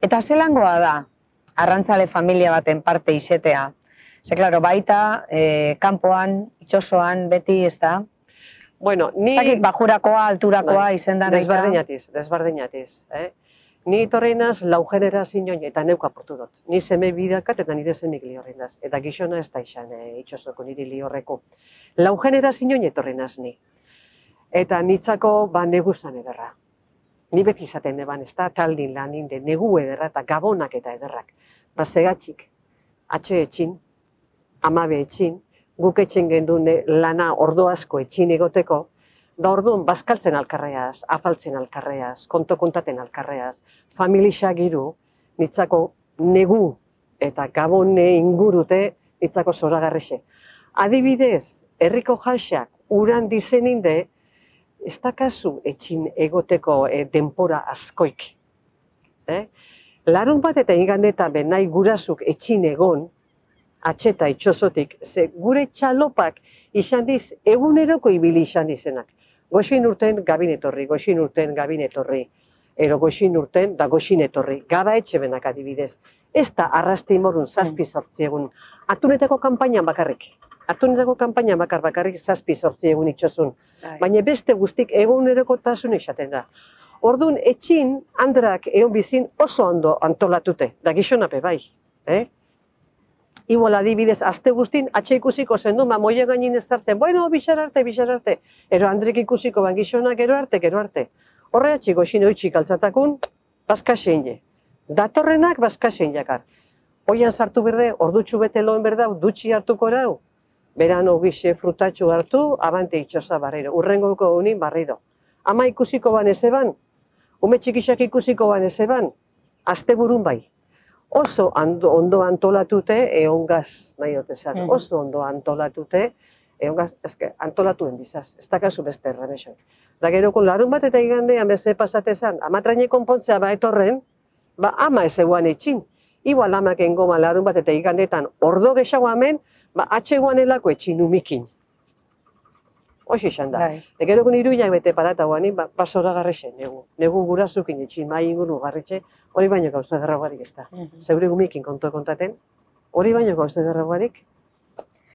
Eta zelangoa da, arrantzale familia baten parte izetea? Ze, klaro, baita, kanpoan, itxosoan, beti, ez da? Bueno, ni... Ez dakit bajurakoa, alturakoa, izendan desberdinatiz. Ni torri naz lau generazioin eta neuk aportu dut. Ni seme bidakat eta nire semik lihorri naz. Eta gizona ez da izan itxosoko niri lihorreko. Lau generazioin etorri naz ni. Eta nitzako negu zan ederra. Ni beti izaten eban, ez da, taldin lan inde, negu ederra eta gabonak eta ederrak. Segatxik, atxe etxin, amabe etxin, guk etxen gendun lana ordo asko etxin egoteko, da orduan bazkaltzen alkarreaz, afaltzen alkarreaz, kontaten alkarreaz, familia giru, nitzako negu eta gabone ingurute nitzako zoragarrixe. Adibidez, herriko jaxak uran dizeninde, ez dakazu etxin egoteko denpora askoik. Larun bat eta igandetan nahi gurazuk etxin egon, atxeta itxosotik, ze gure txalopak izan diz, eguneroko ibili izan dizenak. Goxin urten gabin etorri, goxin urten gabin etorri, ero goxin urten da goxin etorri, gaba etxe benak adibidez. Ez da arrasti morun zazpi sortzi egun, atunetako kanpainan bakarrik. Atunetako kanpainan bakarrik zazpi sortzi egun itxosun. Baina beste guztik eguneroko tasun esaten da. Orduan, etxin, andrak egon bizin oso ondo antolatute, da gizonape bai. Igual adibidez, azte guztin, atxe ikusiko zendu, moia gainin ez zartzen, bueno, bixar arte. Ero Andrek ikusiko ban gizonak, gero arte. Horre atxiko xin oitxik altzatakun, bazkasein je. Datorrenak bazkasein jakar. Oian sartu berde, ordutxu bete loen berdau, dutxi hartuko erau. Berano bixe frutatxu hartu, abante itxosa barriro, urrengoko unin barriro. Ama ikusiko ban ez eban, ume txikisak ikusiko ban ez eban, azte burun bai. Oso ondo antolatute eongaz, nahi dutezan, oso ondo antolatute eongaz, antolatuen bizaz, ez dakazu beste erremesoik. Da geroko larun bat eta igandean beze pasatezan, amatraine konpontzea etorren, ama ez eguan etxin. Igual amak engoma larun bat eta igandetan ordo gehiago hemen, atxe guanelako etxin umikin. Hoxe izan da. Geroko niruiak bete parata guanin, basora garrixen, negu gurazukin etxin, mai inguru garritxe, hori baino gauza garraguarik ez da. Zeure gumikin kontaten, hori baino gauza garraguarik,